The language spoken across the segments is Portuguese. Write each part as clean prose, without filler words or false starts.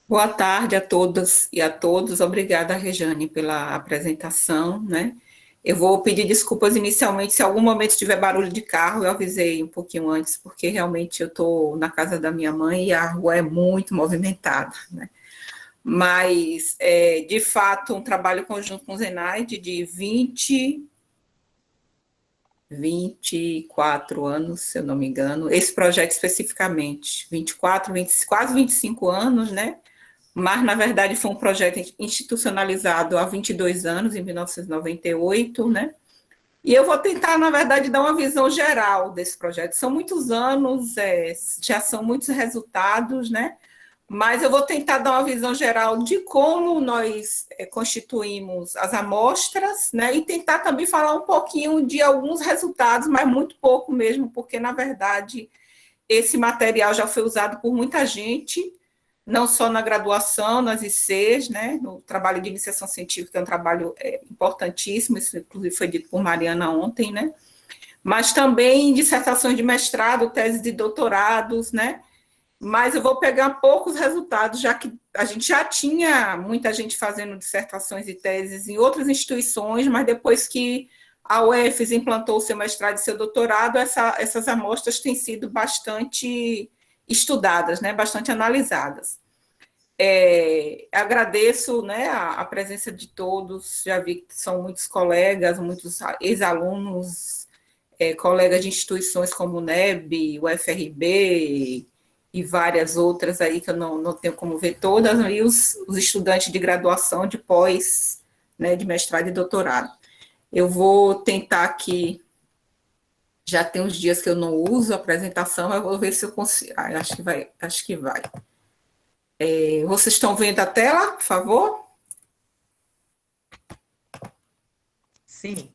Boa tarde a todas e a todos. Obrigada, Rejane, pela apresentação, né? Eu vou pedir desculpas inicialmente se algum momento tiver barulho de carro, eu avisei um pouquinho antes, porque realmente eu estou na casa da minha mãe e a rua é muito movimentada, né? Mas, de fato, um trabalho conjunto com o Zenaide de 24 anos, se eu não me engano, esse projeto especificamente, 24, 20, quase 25 anos, né? Mas, na verdade, foi um projeto institucionalizado há 22 anos, em 1998, né? E eu vou tentar, na verdade, dar uma visão geral desse projeto. São muitos anos, já são muitos resultados, né? Mas eu vou tentar dar uma visão geral de como nós constituímos as amostras, né? E tentar também falar um pouquinho de alguns resultados, mas muito pouco mesmo, porque, na verdade, esse material já foi usado por muita gente, não só na graduação, nas ICs, né, no trabalho de iniciação científica, que é um trabalho importantíssimo, isso inclusive foi dito por Mariana ontem, né, mas também em dissertações de mestrado, teses de doutorados, né, mas eu vou pegar poucos resultados, já que a gente já tinha muita gente fazendo dissertações e teses em outras instituições, mas depois que a UFES implantou o seu mestrado e seu doutorado, essas amostras têm sido bastante estudadas, né, bastante analisadas. Agradeço, né, a presença de todos, já vi que são muitos colegas, muitos ex-alunos, colegas de instituições como o NEB, o FRB e várias outras aí que eu não tenho como ver todas, e os estudantes de graduação, de pós, né, de mestrado e doutorado. Eu vou tentar aqui, já tem uns dias que eu não uso a apresentação, eu vou ver se eu consigo. Acho que vai, acho que vai. Vocês estão vendo a tela, por favor? Sim.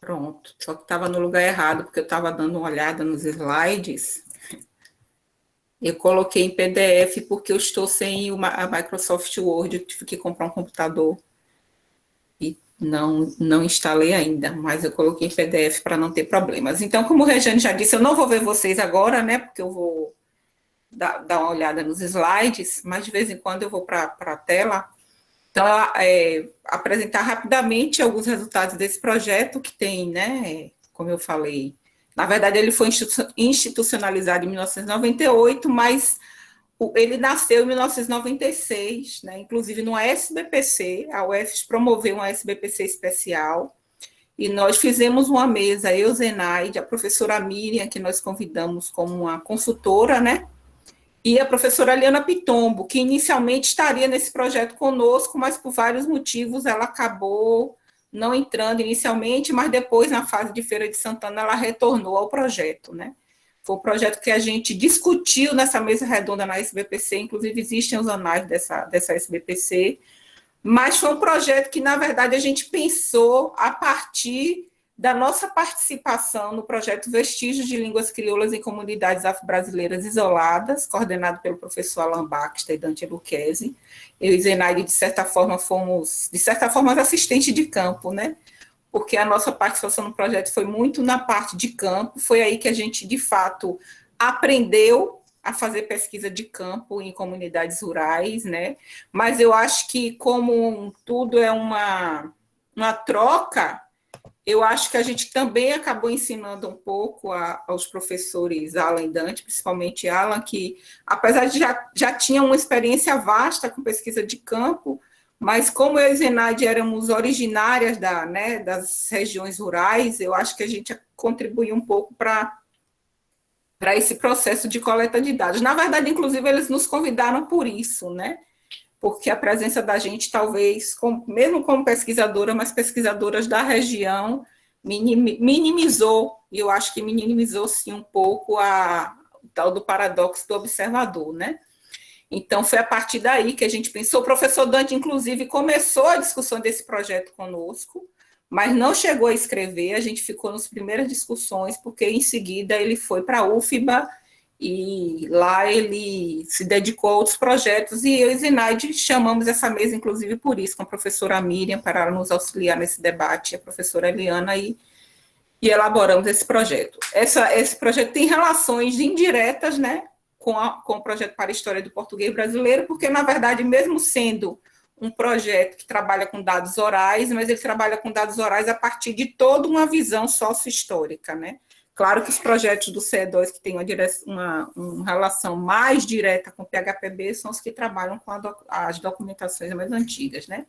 Pronto, só que estava no lugar errado, porque eu estava dando uma olhada nos slides. Eu coloquei em PDF porque eu estou sem a Microsoft Word, eu tive que comprar um computador e não instalei ainda, mas eu coloquei em PDF para não ter problemas. Então, como o Regiane já disse, eu não vou ver vocês agora, né, porque eu vou dar uma olhada nos slides, mas de vez em quando eu vou para a tela. Então, apresentar rapidamente alguns resultados desse projeto que tem, né, como eu falei, na verdade ele foi institucionalizado em 1998, mas ele nasceu em 1996, né, inclusive no SBPC, a UFES promoveu uma SBPC especial, e nós fizemos uma mesa, eu, Zenaide, a professora Miriam, que nós convidamos como uma consultora, né, e a professora Eliana Pitombo, que inicialmente estaria nesse projeto conosco, mas por vários motivos ela acabou não entrando inicialmente, mas depois, na fase de Feira de Santana, ela retornou ao projeto, né? Foi um projeto que a gente discutiu nessa mesa redonda na SBPC, inclusive existem os anais dessa SBPC, mas foi um projeto que, na verdade, a gente pensou a partir da nossa participação no projeto Vestígios de Línguas Crioulas em Comunidades Afro-Brasileiras Isoladas, coordenado pelo professor Alan Baxter e Dante Lucchesi. Eu e Zenaide, de certa forma, fomos, assistentes de campo, né? Porque a nossa participação no projeto foi muito na parte de campo, foi aí que a gente, de fato, aprendeu a fazer pesquisa de campo em comunidades rurais, né? Mas eu acho que, como tudo é uma troca, eu acho que a gente também acabou ensinando um pouco aos professores Alan e Dante, principalmente Alan, que, apesar de já tinha uma experiência vasta com pesquisa de campo, mas como eu e Zenaide éramos originárias né, das regiões rurais, eu acho que a gente contribuiu um pouco para esse processo de coleta de dados. Na verdade, inclusive, eles nos convidaram por isso, né? Porque a presença da gente, talvez, mesmo como pesquisadora, mas pesquisadoras da região, minimizou, e eu acho que minimizou, sim, um pouco o tal do paradoxo do observador, né? Então, foi a partir daí que a gente pensou. O professor Dante, inclusive, começou a discussão desse projeto conosco, mas não chegou a escrever, a gente ficou nas primeiras discussões, porque em seguida ele foi para a UFBA, e lá ele se dedicou a outros projetos, e eu e Zenaide chamamos essa mesa, inclusive por isso, com a professora Miriam, para nos auxiliar nesse debate, a professora Eliana, e elaboramos esse projeto. Esse projeto tem relações indiretas, né, com o projeto para a História do Português Brasileiro, porque, na verdade, mesmo sendo um projeto que trabalha com dados orais, mas ele trabalha com dados orais a partir de toda uma visão sócio-histórica, né? Claro que os projetos do CE2 que têm uma relação mais direta com o PHPB são os que trabalham com as documentações mais antigas, né?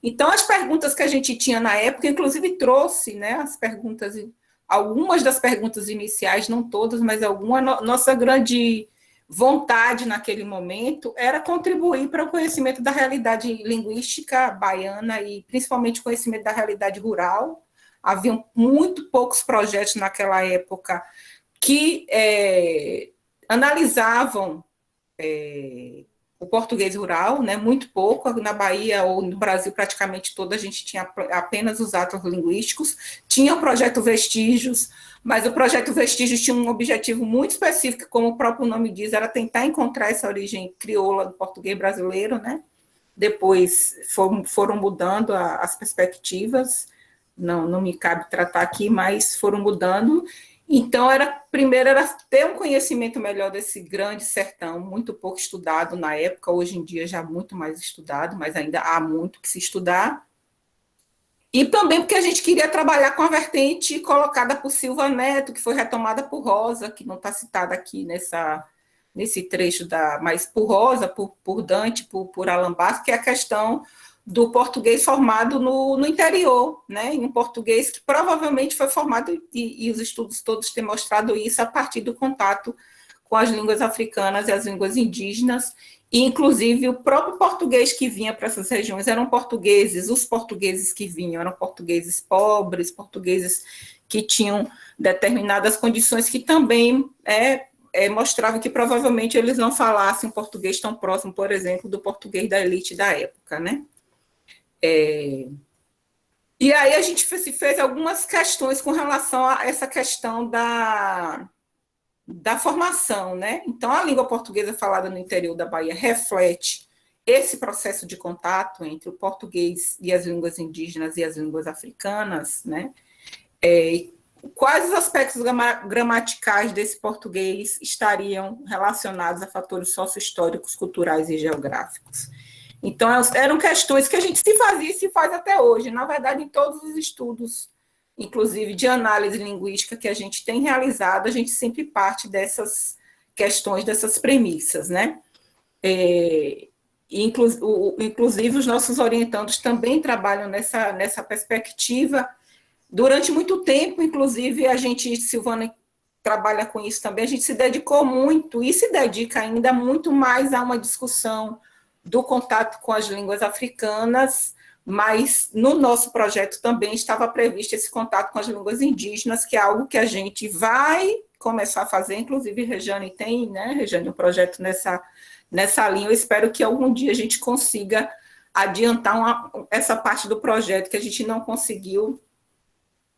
Então, as perguntas que a gente tinha na época, inclusive trouxe, né, as perguntas, algumas das perguntas iniciais, não todas, mas alguma, nossa grande vontade naquele momento era contribuir para o conhecimento da realidade linguística baiana e principalmente conhecimento da realidade rural. Haviam muito poucos projetos naquela época que analisavam o português rural, né, muito pouco. Na Bahia ou no Brasil praticamente todo a gente tinha apenas os atos linguísticos. Tinha o projeto Vestígios, mas o projeto Vestígios tinha um objetivo muito específico, como o próprio nome diz, era tentar encontrar essa origem crioula do português brasileiro, né? Depois foram mudando as perspectivas, não me cabe tratar aqui, mas foram mudando. Então, primeiro era ter um conhecimento melhor desse grande sertão, muito pouco estudado na época, hoje em dia já muito mais estudado, mas ainda há muito que se estudar. E também porque a gente queria trabalhar com a vertente colocada por Silva Neto, que foi retomada por Rosa, que não está citada aqui nesse trecho, mas por Rosa, por Dante, por Alan Basso, que é a questão do português formado no interior, né? Em um português que provavelmente foi formado, e os estudos todos têm mostrado isso, a partir do contato com as línguas africanas e as línguas indígenas, e inclusive o próprio português que vinha para essas regiões eram portugueses, os portugueses que vinham eram portugueses pobres, portugueses que tinham determinadas condições que também mostravam que provavelmente eles não falassem um português tão próximo, por exemplo, do português da elite da época, né? E aí a gente se fez algumas questões com relação a essa questão da formação, né? Então, a língua portuguesa falada no interior da Bahia reflete esse processo de contato entre o português e as línguas indígenas e as línguas africanas, né? Quais os aspectos gramaticais desse português estariam relacionados a fatores sociohistóricos, culturais e geográficos? Então, eram questões que a gente se fazia e se faz até hoje. Na verdade, em todos os estudos, inclusive de análise linguística que a gente tem realizado, a gente sempre parte dessas questões, dessas premissas, né? Inclusive, os nossos orientandos também trabalham nessa perspectiva. Durante muito tempo, inclusive, Silvana trabalha com isso também, a gente se dedicou muito e se dedica ainda muito mais a uma discussão do contato com as línguas africanas, mas no nosso projeto também estava previsto esse contato com as línguas indígenas, que é algo que a gente vai começar a fazer, inclusive Rejane tem, né, Rejane, um projeto nessa linha. Eu espero que algum dia a gente consiga adiantar essa parte do projeto que a gente não conseguiu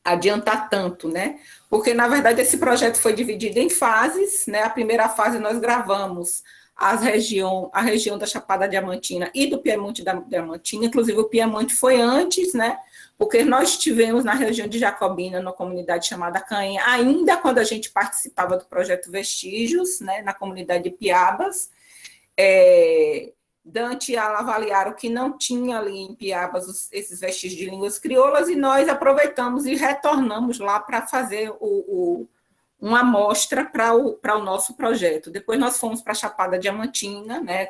adiantar tanto, né? Porque, na verdade, esse projeto foi dividido em fases, né? A primeira fase nós gravamos a região da Chapada Diamantina e do Piemonte da Diamantina, inclusive o Piemonte foi antes, né? Porque nós estivemos na região de Jacobina, numa comunidade chamada Canha, ainda quando a gente participava do projeto Vestígios, né? Na comunidade de Piabas. Dante e Alan avaliaram que não tinha ali em Piabas esses vestígios de línguas crioulas, e nós aproveitamos e retornamos lá para fazer uma amostra para o nosso projeto. Depois nós fomos para a Chapada Diamantina, né?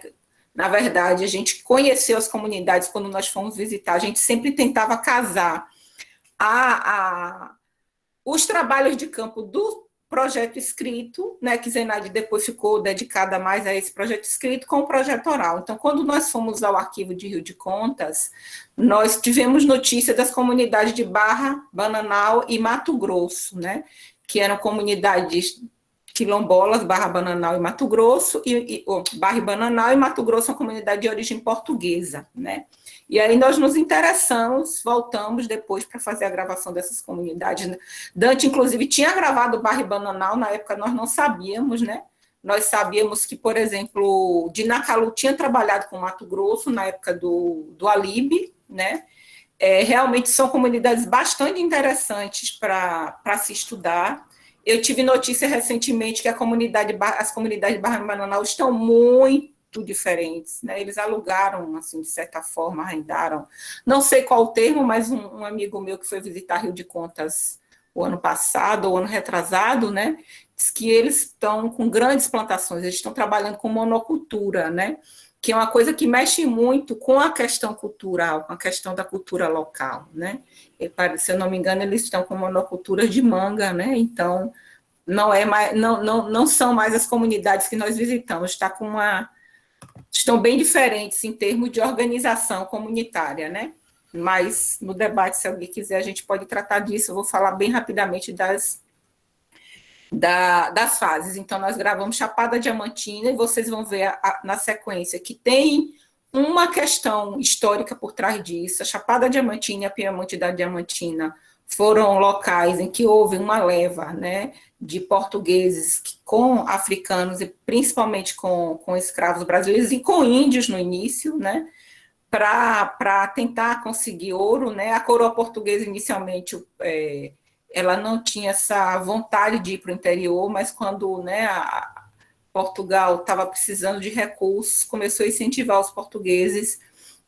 Na verdade, a gente conheceu as comunidades quando nós fomos visitar, a gente sempre tentava casar os trabalhos de campo do projeto escrito, né, que Zenaide depois ficou dedicada mais a esse projeto escrito, com o projeto oral. Então, quando nós fomos ao arquivo de Rio de Contas, nós tivemos notícia das comunidades de Barra, Bananal e Mato Grosso, né, que eram comunidades quilombolas, Barra, Bananal e Mato Grosso, Barra e Bananal, e Mato Grosso é uma comunidade de origem portuguesa, né. E aí nós nos interessamos, voltamos depois para fazer a gravação dessas comunidades. Dante, inclusive, tinha gravado Barra e Bananal, na época nós não sabíamos, né? Nós sabíamos que, por exemplo, Dinacalu tinha trabalhado com Mato Grosso na época do Alibe, né? Realmente são comunidades bastante interessantes para se estudar. Eu tive notícia recentemente que as comunidades de Barra de Manaus estão muito diferentes, né? Eles alugaram, assim, de certa forma, arrendaram. Não sei qual o termo, mas um amigo meu que foi visitar Rio de Contas o ano passado, ou ano retrasado, né? Diz que eles estão com grandes plantações, eles estão trabalhando com monocultura, né? Que é uma coisa que mexe muito com a questão cultural, com a questão da cultura local, né? E, se eu não me engano, eles estão com monocultura de manga, né? Então, não é mais, não são mais as comunidades que nós visitamos, está com estão bem diferentes em termos de organização comunitária, né? Mas no debate, se alguém quiser, a gente pode tratar disso. Eu vou falar bem rapidamente das fases. Então, nós gravamos Chapada Diamantina e vocês vão ver na sequência que tem uma questão histórica por trás disso. A Chapada Diamantina e a Piemonte da Diamantina foram locais em que houve uma leva, né, de portugueses com africanos e principalmente com escravos brasileiros e com índios no início, né, para tentar conseguir ouro, né. A coroa portuguesa inicialmente ela não tinha essa vontade de ir para o interior, mas quando, né, Portugal estava precisando de recursos, começou a incentivar os portugueses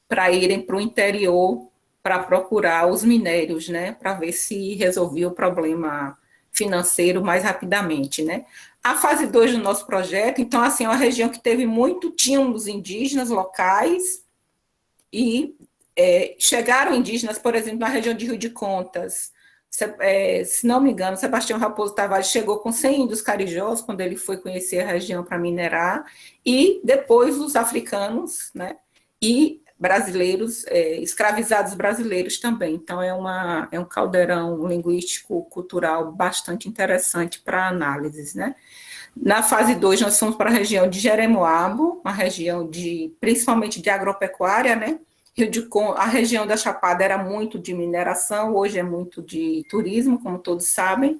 para irem para o interior para procurar os minérios, né, para ver se resolvia o problema financeiro mais rapidamente, né. A fase 2 do nosso projeto, então, assim, é uma região que teve tínhamos indígenas locais e chegaram indígenas, por exemplo, na região de Rio de Contas. Se não me engano, Sebastião Raposo Tavares chegou com 100 índios carijós, quando ele foi conhecer a região para minerar, e depois os africanos, né, e brasileiros, escravizados brasileiros também. Então, é um caldeirão linguístico, cultural bastante interessante para análises, né. Na fase 2, nós fomos para a região de Jeremoabo, uma região principalmente de agropecuária, né. A região da Chapada era muito de mineração, hoje é muito de turismo, como todos sabem.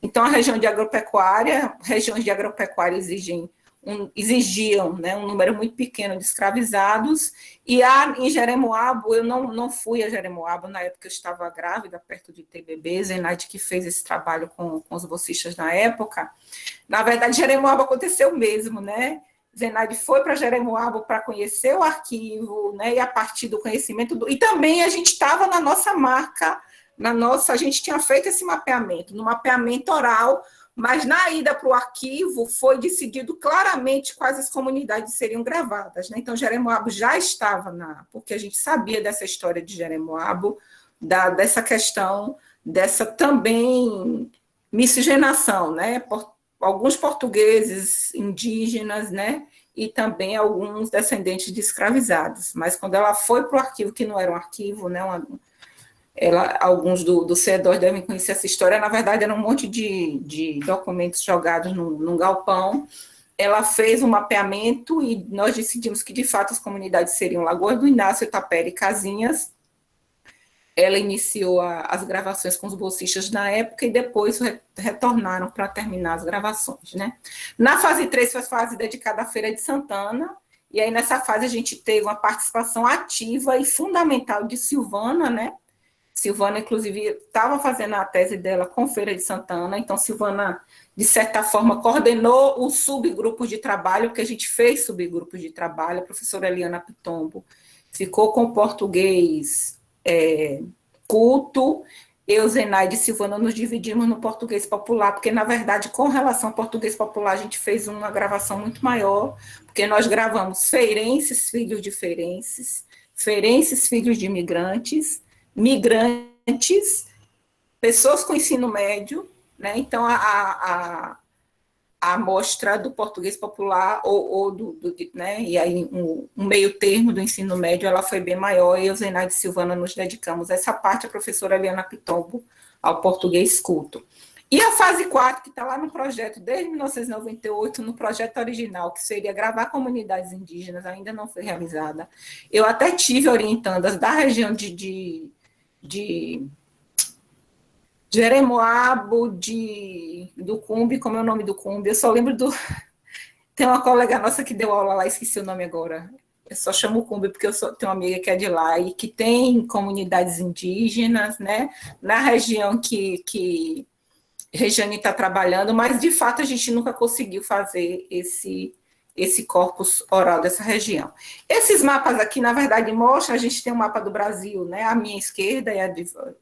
Então, a região de agropecuária, regiões de agropecuária exigiam, né, um número muito pequeno de escravizados, e em Jeremoabo, eu não fui a Jeremoabo, na época eu estava grávida, perto de ter bebê, Zenaide que fez esse trabalho com os bolsistas na época. Na verdade, Jeremoabo aconteceu mesmo, né? Zenaide foi para Jeremoabo para conhecer o arquivo, né? E a partir do conhecimento e também a gente estava na nossa marca, a gente tinha feito esse mapeamento, no mapeamento oral, mas na ida para o arquivo foi decidido claramente quais as comunidades seriam gravadas, né? Então, Jeremoabo já estava porque a gente sabia dessa história de Jeremoabo, dessa questão, dessa também miscigenação, né? Alguns portugueses indígenas, né, e também alguns descendentes de escravizados. Mas quando ela foi para o arquivo, que não era um arquivo, né, alguns do CEDOR devem conhecer essa história, na verdade era um monte de documentos jogados num galpão. Ela fez um mapeamento e nós decidimos que, de fato, as comunidades seriam Lagoa do Inácio, Tapera e Casinhas. Ela iniciou as gravações com os bolsistas na época e depois retornaram para terminar as gravações, né? Na fase 3 foi a fase dedicada à Feira de Santana, e aí nessa fase a gente teve uma participação ativa e fundamental de Silvana, né? Silvana, inclusive, estava fazendo a tese dela com Feira de Santana, então Silvana, de certa forma, coordenou os subgrupos de trabalho, porque a gente fez subgrupos de trabalho, a professora Eliana Pitombo ficou com o português culto, eu, Zenaide e Silvana nos dividimos no português popular, porque, na verdade, com relação ao português popular, a gente fez uma gravação muito maior, porque nós gravamos feirenses, filhos de feirenses, feirenses, filhos de imigrantes, migrantes, pessoas com ensino médio, né? Então, a amostra do português popular né, e aí um meio termo do ensino médio, ela foi bem maior, e eu, Zenaide e Silvana, nos dedicamos a essa parte, a professora Eliana Pitombo, ao português culto. E a fase 4, que está lá no projeto, desde 1998, no projeto original, que seria gravar comunidades indígenas, ainda não foi realizada. Eu até tive orientandas da região de Jeremoabo, do Cumbe, como é o nome do Cumbe? Eu só lembro Tem uma colega nossa que deu aula lá, esqueci o nome agora. Eu só chamo o Cumbe porque tenho uma amiga que é de lá e que tem comunidades indígenas, né? Na região que Regiane está trabalhando, mas de fato a gente nunca conseguiu fazer esse corpus oral dessa região. Esses mapas aqui, na verdade, mostram, a gente tem um mapa do Brasil, né? A minha esquerda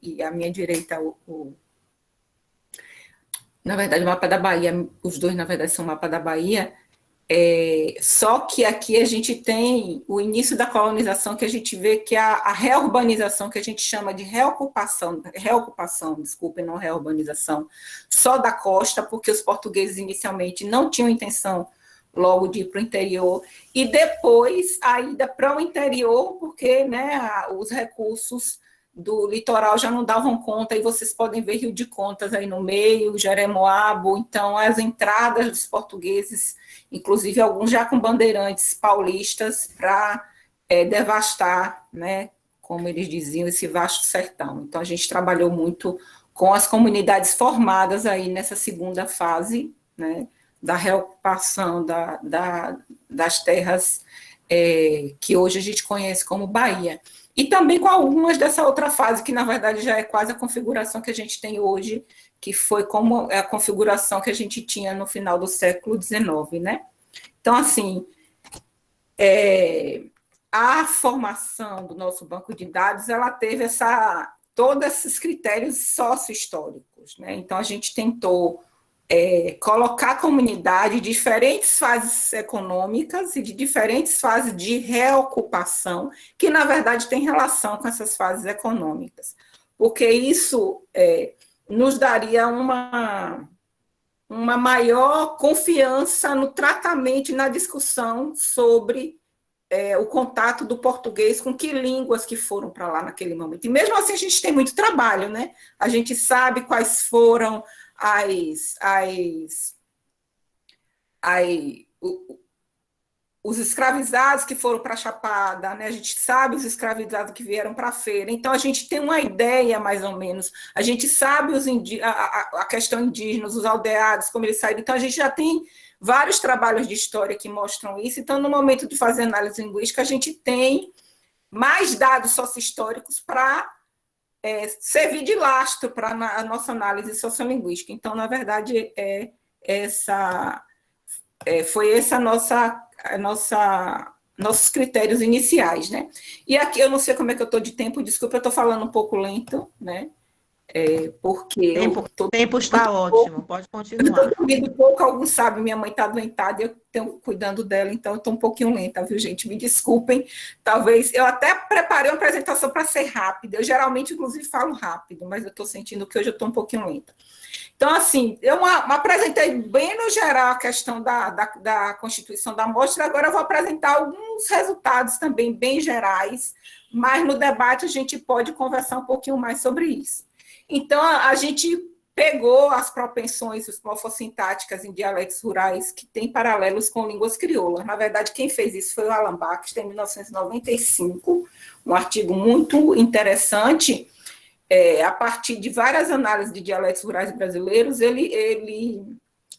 e a minha direita, na verdade, o mapa da Bahia, os dois, na verdade, são o mapa da Bahia. Só que aqui a gente tem o início da colonização, que a gente vê que a reurbanização, que a gente chama de reocupação, desculpem, não reurbanização, só da costa, porque os portugueses inicialmente não tinham intenção logo de ir para o interior, e depois a ida para o interior, porque, né, os recursos do litoral já não davam conta, e vocês podem ver Rio de Contas aí no meio, Jeremoabo, então as entradas dos portugueses, inclusive alguns já com bandeirantes paulistas, para devastar, né, como eles diziam, esse vasto sertão. Então a gente trabalhou muito com as comunidades formadas aí nessa segunda fase, né, da reocupação das terras que hoje a gente conhece como Bahia. E também com algumas dessa outra fase, que na verdade já é quase a configuração que a gente tem hoje, que foi como a configuração que a gente tinha no final do século XIX, né? Então, assim, a formação do nosso banco de dados, ela teve todos esses critérios sócio-históricos, né? Então, a gente tentou colocar a comunidade de diferentes fases econômicas e de diferentes fases de reocupação, que, na verdade, tem relação com essas fases econômicas, porque isso nos daria uma maior confiança no tratamento e na discussão sobre o contato do português com que línguas que foram para lá naquele momento. E mesmo assim a gente tem muito trabalho, né? A gente sabe quais foram os escravizados que foram para a Chapada, né? A gente sabe os escravizados que vieram para a feira, então a gente tem uma ideia, mais ou menos, a gente sabe a questão indígena, os aldeados, como eles saíram, então a gente já tem vários trabalhos de história que mostram isso, então no momento de fazer análise linguística a gente tem mais dados socio-históricos para servir de lastro para a nossa análise sociolinguística. Então, na verdade, foi essa nossos critérios iniciais, né? E aqui, eu não sei como é que eu estou de tempo, desculpa, eu estou falando um pouco lento, né? Porque tempo está ótimo, pode continuar. Eu estou dormindo pouco, alguns sabem, minha mãe está adoentada e eu estou cuidando dela, então eu estou um pouquinho lenta, viu, gente? Me desculpem, talvez, eu até preparei uma apresentação para ser rápida, eu geralmente, inclusive, falo rápido, mas eu estou sentindo que hoje eu estou um pouquinho lenta. Então, assim, eu apresentei bem no geral a questão da constituição da amostra, agora eu vou apresentar alguns resultados também bem gerais, mas no debate a gente pode conversar um pouquinho mais sobre isso. Então, a gente pegou as propensões morfossintáticas em dialetos rurais que têm paralelos com línguas crioulas. Na verdade, quem fez isso foi o Alan Baxter, em 1995, um artigo muito interessante. A partir de várias análises de dialetos rurais brasileiros, ele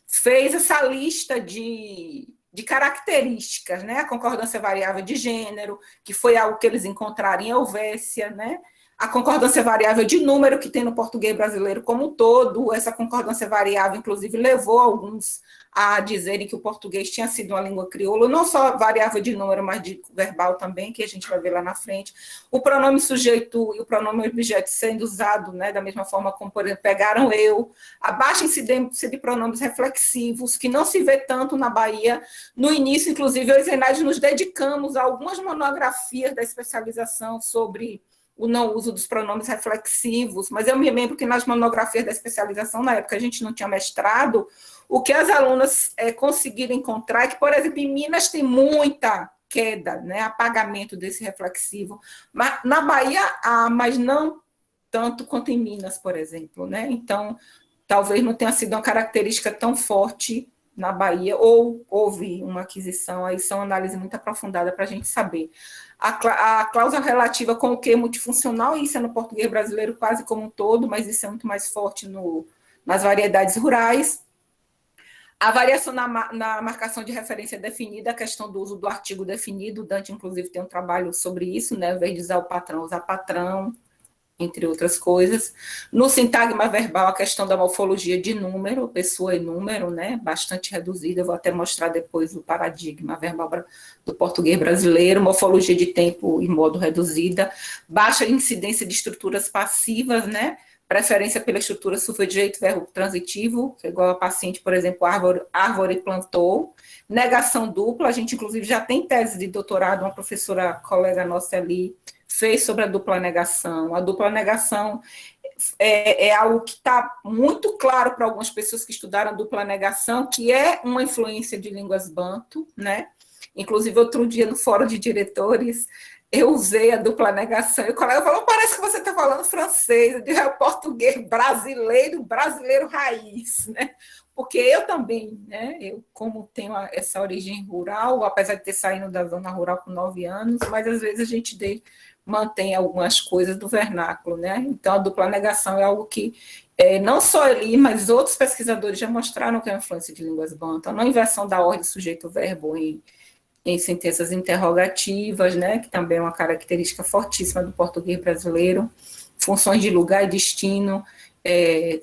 fez essa lista de características, né? A concordância variável de gênero, que foi algo que eles encontraram em Helvécia, né? A concordância variável de número que tem no português brasileiro como um todo, essa concordância variável, inclusive, levou alguns a dizerem que o português tinha sido uma língua crioula, não só variável de número, mas de verbal também, que a gente vai ver lá na frente. O pronome sujeito e o pronome objeto sendo usado, né, da mesma forma como, por exemplo, pegaram eu, a baixa incidência de pronomes reflexivos, que não se vê tanto na Bahia. No início, inclusive, eu e Zenaide nos dedicamos a algumas monografias da especialização sobre o não uso dos pronomes reflexivos, mas eu me lembro que nas monografias da especialização, na época a gente não tinha mestrado, o que as alunas conseguiram encontrar é que, por exemplo, em Minas tem muita queda, né, apagamento desse reflexivo, mas na Bahia há, mas não tanto quanto em Minas, por exemplo, né? Então, talvez não tenha sido uma característica tão forte na Bahia, ou houve uma aquisição, aí são análises muito aprofundadas para a gente saber. A cláusula relativa com o que multifuncional, isso é no português brasileiro quase como um todo, mas isso é muito mais forte nas variedades rurais. A variação na marcação de referência definida, a questão do uso do artigo definido, o Dante, inclusive, tem um trabalho sobre isso, né? Ao invés de usar o patrão, usar patrão. entre outras coisas. No sintagma verbal, a questão da morfologia de número, pessoa e número, né, bastante reduzida, eu vou até mostrar depois o paradigma verbal do português brasileiro, morfologia de tempo e modo reduzida, baixa incidência de estruturas passivas, né, preferência pela estrutura sujeito verbo transitivo, que é igual a paciente, por exemplo, árvore plantou, negação dupla, a gente inclusive já tem tese de doutorado, uma professora colega nossa ali fez sobre a dupla negação. A dupla negação é algo que está muito claro para algumas pessoas que estudaram a dupla negação, que é uma influência de línguas banto, né? Inclusive, outro dia, no fórum de diretores, eu usei a dupla negação, e o colega falou, parece que você está falando francês, eu digo, é o português brasileiro, brasileiro raiz, né? Porque eu também, né, eu como tenho essa origem rural, apesar de ter saído da zona rural com 9 anos, mas às vezes a gente mantém algumas coisas do vernáculo, né? Então, a dupla negação é algo que não só ali, mas outros pesquisadores já mostraram que é uma influência de línguas banto. A não inversão da ordem sujeito-verbo em sentenças interrogativas, né? Que também é uma característica fortíssima do português brasileiro. Funções de lugar e destino,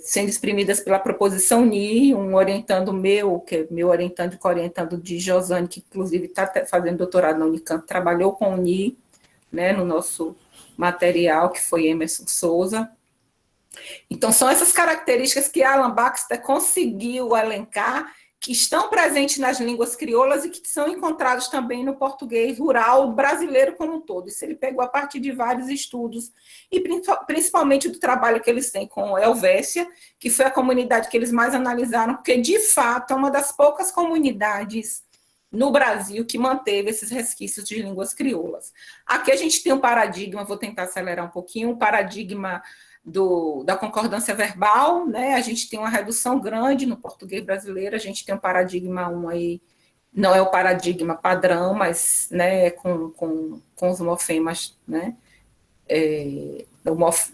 sendo exprimidas pela proposição ni, um orientando meu, que é meu orientando e co-orientando de Josane, que inclusive está fazendo doutorado na Unicamp, trabalhou com o ni, né, no nosso material, que foi Emerson Souza. Então, são essas características que Alan Baxter conseguiu elencar, que estão presentes nas línguas crioulas e que são encontradas também no português rural brasileiro como um todo. Isso ele pegou a partir de vários estudos, e principalmente do trabalho que eles têm com Helvécia, que foi a comunidade que eles mais analisaram, porque, de fato, é uma das poucas comunidades no Brasil que manteve esses resquícios de línguas crioulas. Aqui a gente tem um paradigma, vou tentar acelerar um pouquinho, um paradigma da concordância verbal, né? A gente tem uma redução grande no português brasileiro, a gente tem um paradigma 1 aí, não é o paradigma padrão, mas, né, com os morfemas, né?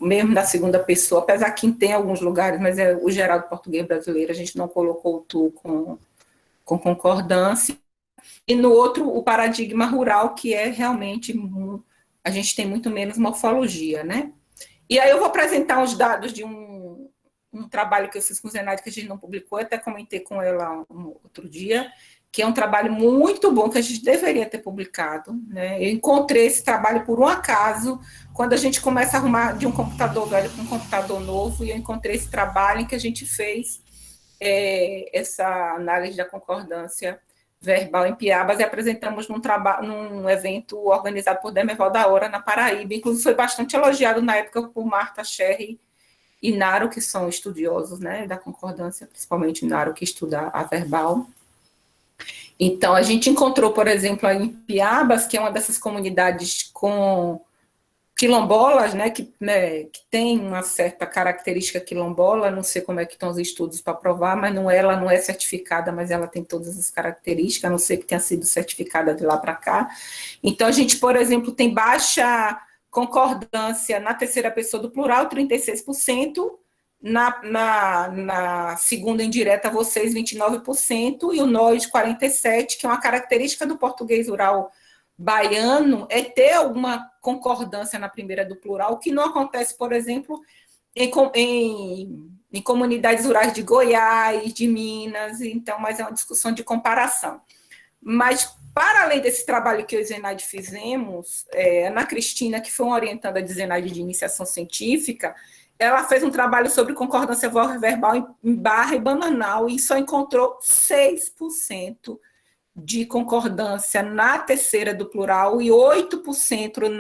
Mesmo na segunda pessoa, apesar que tem alguns lugares, mas é o geral do português brasileiro, a gente não colocou o tu com concordância. E no outro, o paradigma rural, que é realmente, a gente tem muito menos morfologia, né? E aí eu vou apresentar os dados de um trabalho que eu fiz com o Zenaide, que a gente não publicou, eu até comentei com ela outro dia, que é um trabalho muito bom, que a gente deveria ter publicado, né? Eu encontrei esse trabalho por um acaso, quando a gente começa a arrumar de um computador velho para um computador novo, e eu encontrei esse trabalho em que a gente fez essa análise da concordância verbal em Piabas, e apresentamos num evento organizado por Demerval da Hora, na Paraíba. Inclusive, foi bastante elogiado na época por Marta Sherry e Naro, que são estudiosos, né, da concordância, principalmente Naro, que estuda a verbal. Então, a gente encontrou, por exemplo, em Piabas, que é uma dessas comunidades com quilombolas, né, que tem uma certa característica quilombola, não sei como é que estão os estudos para provar, mas ela não é certificada, mas ela tem todas as características, a não ser que tenha sido certificada de lá para cá. Então, a gente, por exemplo, tem baixa concordância na terceira pessoa do plural, 36%, na segunda indireta, vocês, 29%, e o nós, 47%, que é uma característica do português rural baiano, é ter alguma concordância na primeira do plural, que não acontece, por exemplo, em comunidades rurais de Goiás, de Minas, então, mas é uma discussão de comparação. Mas, para além desse trabalho que eu e Zenaide fizemos, Ana Cristina, que foi uma orientanda de Zenaide de iniciação científica, ela fez um trabalho sobre concordância verbal em Barra e Bananal, e só encontrou 6% de concordância na terceira do plural e 8%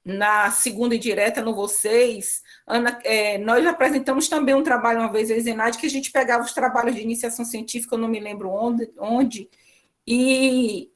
na segunda indireta, no vocês. Ana, nós apresentamos também um trabalho uma vez, a Zenaide, que a gente pegava os trabalhos de iniciação científica, eu não me lembro onde e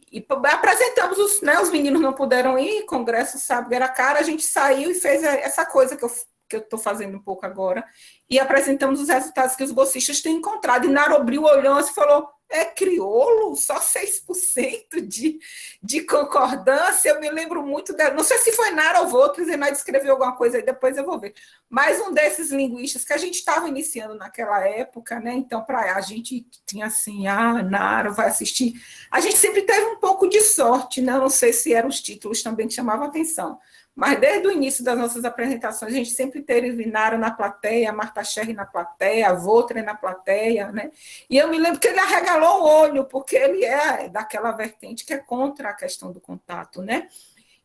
apresentamos, os meninos não puderam ir, congresso sabe, era cara, a gente saiu e fez essa coisa que eu estou fazendo um pouco agora, e apresentamos os resultados que os bolsistas têm encontrado, e Naro abriu, olhou assim e falou, crioulo? Só 6% de concordância? Eu me lembro muito dela, não sei se foi Naro ou outro, Zenaide escreveu alguma coisa aí, depois eu vou ver, mas um desses linguistas que a gente estava iniciando naquela época, né, então a gente tinha assim, Naro vai assistir, a gente sempre teve um pouco de sorte, né, não sei se eram os títulos também que chamavam a atenção, mas desde o início das nossas apresentações, a gente sempre teve Vinara na plateia, Marta Cherry na plateia, Voutre na plateia, né? E eu me lembro que ele arregalou o olho, porque ele é daquela vertente que é contra a questão do contato, né?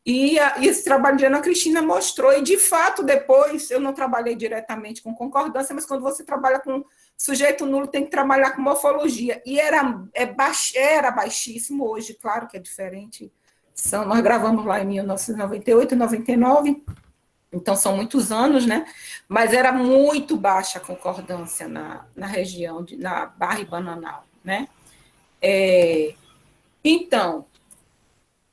E esse trabalho de Ana Cristina mostrou, e de fato, depois, eu não trabalhei diretamente com concordância, mas quando você trabalha com sujeito nulo, tem que trabalhar com morfologia. E era baixíssimo, hoje, claro que é diferente. Nós gravamos lá em 1998, 99, então são muitos anos, né? Mas era muito baixa a concordância na região, na Barra e Bananal, né? Então,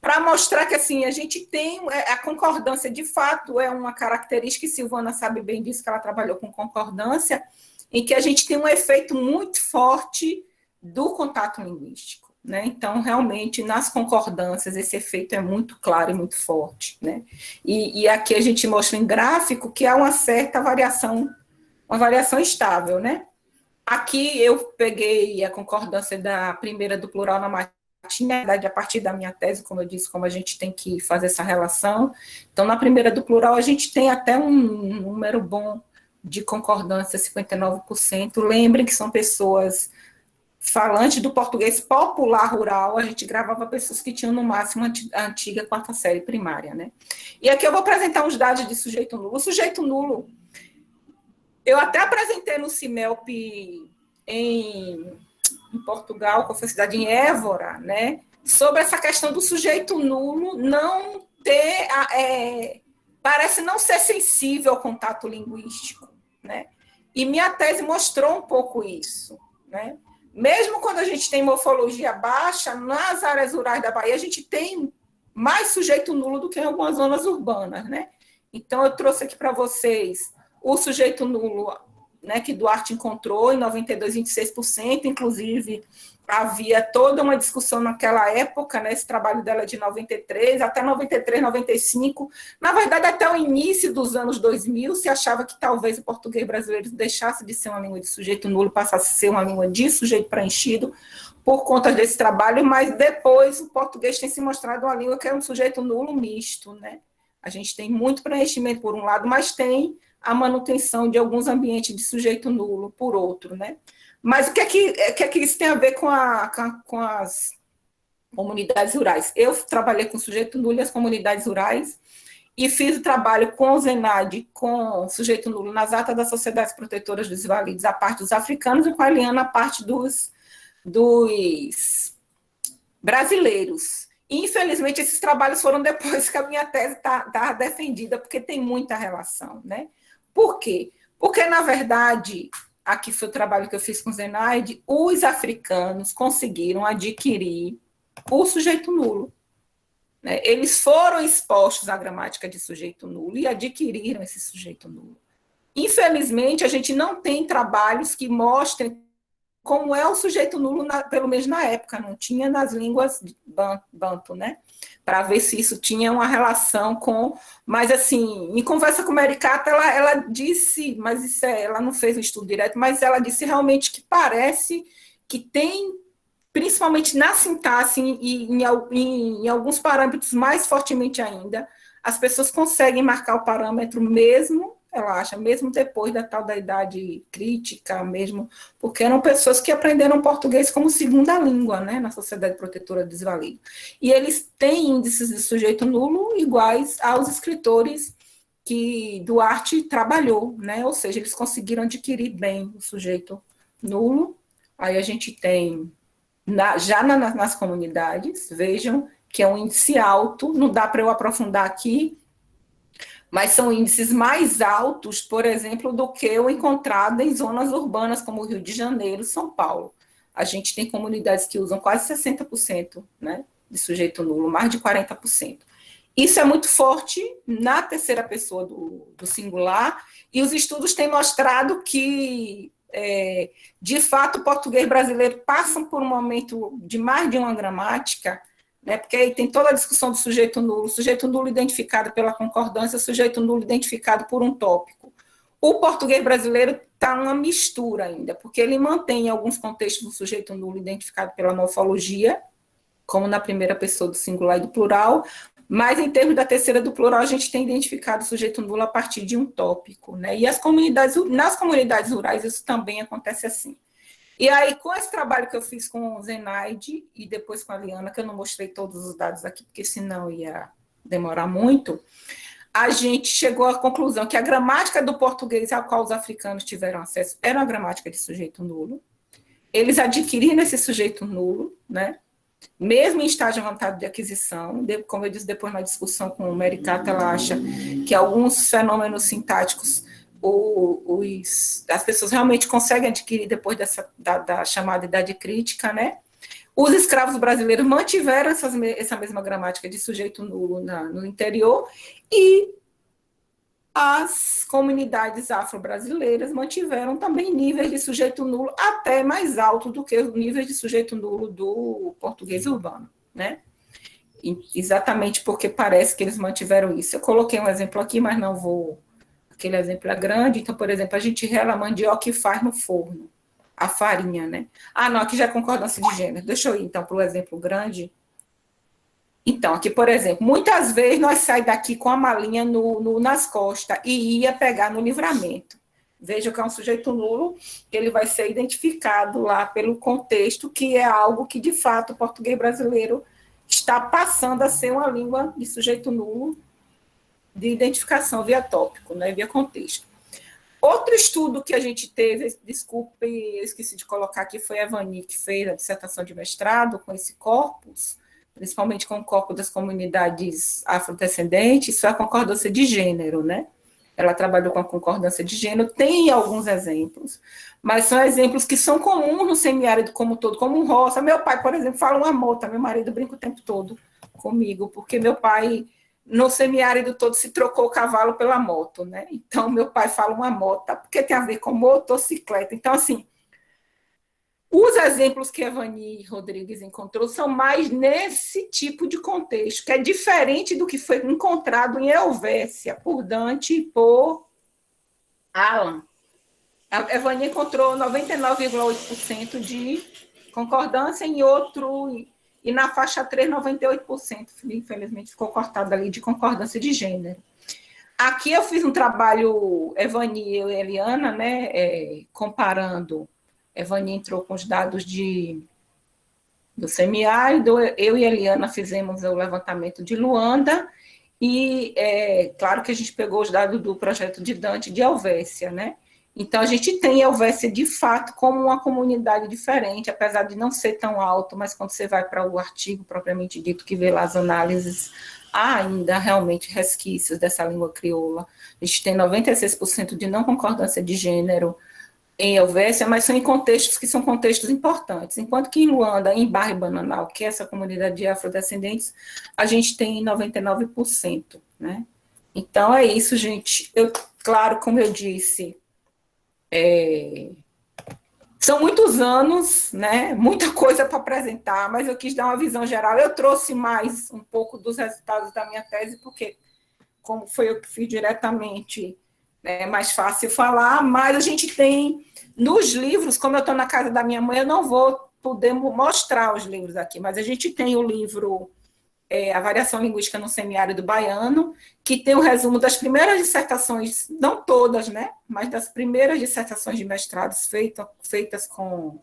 para mostrar que assim a gente tem a concordância, de fato, é uma característica, e Silvana sabe bem disso, que ela trabalhou com concordância, em que a gente tem um efeito muito forte do contato linguístico, né? Então, realmente, nas concordâncias, esse efeito é muito claro e muito forte, né? E aqui a gente mostra em gráfico que há uma certa variação, uma variação estável, né? Aqui eu peguei a concordância da primeira do plural na a partir da minha tese, como eu disse, como a gente tem que fazer essa relação. Então, na primeira do plural, a gente tem até um número bom de concordância, 59%. Lembrem que são pessoas falantes do português popular rural, a gente gravava pessoas que tinham, no máximo, a antiga quarta série primária, né? E aqui eu vou apresentar uns dados de sujeito nulo. O sujeito nulo, eu até apresentei no CIMELP em Portugal, com a cidade em Évora, né, sobre essa questão do sujeito nulo não ter, parece não ser sensível ao contato linguístico, né, e minha tese mostrou um pouco isso, né, mesmo quando a gente tem morfologia baixa, nas áreas rurais da Bahia, a gente tem mais sujeito nulo do que em algumas zonas urbanas, né, então eu trouxe aqui para vocês o sujeito nulo, né, que Duarte encontrou em 92, 26%, inclusive havia toda uma discussão naquela época, né, esse trabalho dela de 93, até 93, 95, na verdade até o início dos anos 2000, se achava que talvez o português brasileiro deixasse de ser uma língua de sujeito nulo, passasse a ser uma língua de sujeito preenchido, por conta desse trabalho, mas depois o português tem se mostrado uma língua que é um sujeito nulo misto, né? A gente tem muito preenchimento por um lado, mas tem a manutenção de alguns ambientes de sujeito nulo por outro, né? Mas o que é que isso tem a ver com as comunidades rurais? Eu trabalhei com sujeito nulo e as comunidades rurais e fiz o trabalho com o Zenaide, com sujeito nulo, nas atas das sociedades protetoras dos invalidos, a parte dos africanos, e com a Eliana, a parte dos brasileiros. E, infelizmente, esses trabalhos foram depois que a minha tese está defendida, porque tem muita relação, né? Por quê? Porque, na verdade, aqui foi o trabalho que eu fiz com Zenaide, os africanos conseguiram adquirir o sujeito nulo, né? Eles foram expostos à gramática de sujeito nulo e adquiriram esse sujeito nulo. Infelizmente, a gente não tem trabalhos que mostrem como é o sujeito nulo, pelo menos na época, não tinha nas línguas banto, né? Para ver se isso tinha uma relação com... Mas, assim, em conversa com Maricata, ela disse, mas isso ela não fez um estudo direto, mas ela disse realmente que parece que tem, principalmente na sintaxe e em alguns parâmetros mais fortemente ainda, as pessoas conseguem marcar o parâmetro mesmo, ela acha, mesmo depois da tal da idade crítica, mesmo, porque eram pessoas que aprenderam português como segunda língua, né, na Sociedade Protetora do Desvalido. E eles têm índices de sujeito nulo iguais aos escritores que Duarte trabalhou, né, ou seja, eles conseguiram adquirir bem o sujeito nulo. Aí a gente tem, nas comunidades, vejam que é um índice alto, não dá para eu aprofundar aqui, mas são índices mais altos, por exemplo, do que o encontrado em zonas urbanas, como o Rio de Janeiro, São Paulo. A gente tem comunidades que usam quase 60%, né, de sujeito nulo, mais de 40%. Isso é muito forte na terceira pessoa do singular, e os estudos têm mostrado que, de fato, o português brasileiro passa por um momento de mais de uma gramática, né, porque aí tem toda a discussão do sujeito nulo identificado pela concordância, sujeito nulo identificado por um tópico. O português brasileiro está uma mistura ainda, porque ele mantém em alguns contextos o sujeito nulo identificado pela morfologia, como na primeira pessoa do singular e do plural, Mas, em termos da terceira do plural, a gente tem identificado o sujeito nulo a partir de um tópico, né? E nas comunidades rurais isso também acontece assim. E aí, com esse trabalho que eu fiz com o Zenaide e depois com a Liana, que eu não mostrei todos os dados aqui, porque senão ia demorar muito, a gente chegou à conclusão que a gramática do português ao qual os africanos tiveram acesso era uma gramática de sujeito nulo. Eles adquiriram esse sujeito nulo, né? Mesmo em estágio avançado de aquisição, como eu disse depois na discussão com o Mericato, ela acha que alguns fenômenos sintáticos as pessoas realmente conseguem adquirir depois da chamada idade crítica, né? Os escravos brasileiros mantiveram essa mesma gramática de sujeito nulo no interior e as comunidades afro-brasileiras mantiveram também níveis de sujeito nulo até mais alto do que os níveis de sujeito nulo do português urbano, né? Exatamente porque parece que eles mantiveram isso. Eu coloquei um exemplo aqui, mas não vou... Aquele exemplo é grande. Então, por exemplo, a gente rela a mandioca e faz no forno, a farinha, né? Ah, não, aqui já é concordância de gênero. Deixa eu ir, então, para o exemplo grande. Então, aqui, por exemplo, muitas vezes nós saímos daqui com a malinha nas costas e ia pegar no livramento. Veja que é um sujeito nulo, que ele vai ser identificado lá pelo contexto, que é algo que, de fato, o português brasileiro está passando a ser uma língua de sujeito nulo, de identificação via tópico, né, via contexto. Outro estudo que a gente teve, desculpe, eu esqueci de colocar aqui, foi a Evani, que fez a dissertação de mestrado com esse corpus, principalmente com o corpo das comunidades afrodescendentes, isso é a concordância de gênero, né? Ela trabalhou com a concordância de gênero, tem alguns exemplos, mas são exemplos que são comuns no semiárido como um todo, como um roça. Meu pai, por exemplo, fala uma mota, meu marido brinca o tempo todo comigo, porque meu pai, no semiárido todo, se trocou o cavalo pela moto, né? Então, meu pai fala uma mota, porque tem a ver com motocicleta. Então, assim, os exemplos que a Evani Rodrigues encontrou são mais nesse tipo de contexto, que é diferente do que foi encontrado em Helvécia, por Dante e por Alan. A Evani encontrou 99,8% de concordância em outro, e na faixa 3, 98%. Infelizmente, ficou cortado ali de concordância de gênero. Aqui eu fiz um trabalho, Evani e Eliana, né, comparando. Evani entrou com os dados do semiárido, eu e Eliana fizemos o levantamento de Luanda, e claro que a gente pegou os dados do projeto de Dante de Helvécia, né? Então, a gente tem Helvécia, de fato, como uma comunidade diferente, apesar de não ser tão alto, mas quando você vai para o artigo propriamente dito, que vê lá as análises, há ainda realmente resquícios dessa língua crioula. A gente tem 96% de não concordância de gênero em Helvécia, mas são em contextos que são contextos importantes. Enquanto que em Luanda, em Barra e Bananal, que é essa comunidade de afrodescendentes, a gente tem 99%, né? Então, é isso, gente. Claro, como eu disse, são muitos anos, né? Muita coisa para apresentar, mas eu quis dar uma visão geral. Eu trouxe mais um pouco dos resultados da minha tese, porque, como foi eu que fiz diretamente, é mais fácil falar, mas a gente tem nos livros, como eu estou na casa da minha mãe, eu não vou poder mostrar os livros aqui, mas a gente tem o livro A Variação Linguística no Semiárido Baiano, que tem o resumo das primeiras dissertações, não todas, né, mas das primeiras dissertações de mestrados feitas com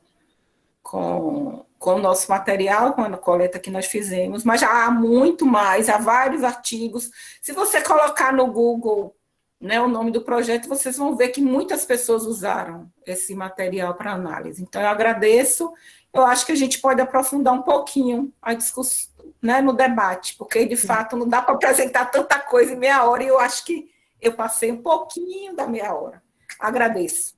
o nosso material, com a coleta que nós fizemos, mas já há muito mais, há vários artigos. Se você colocar no Google, né, o nome do projeto, vocês vão ver que muitas pessoas usaram esse material para análise. Então, eu agradeço. Eu acho que a gente pode aprofundar um pouquinho a discussão, né, no debate, porque, de fato, não dá para apresentar tanta coisa em meia hora, e eu acho que eu passei um pouquinho da meia hora. Agradeço.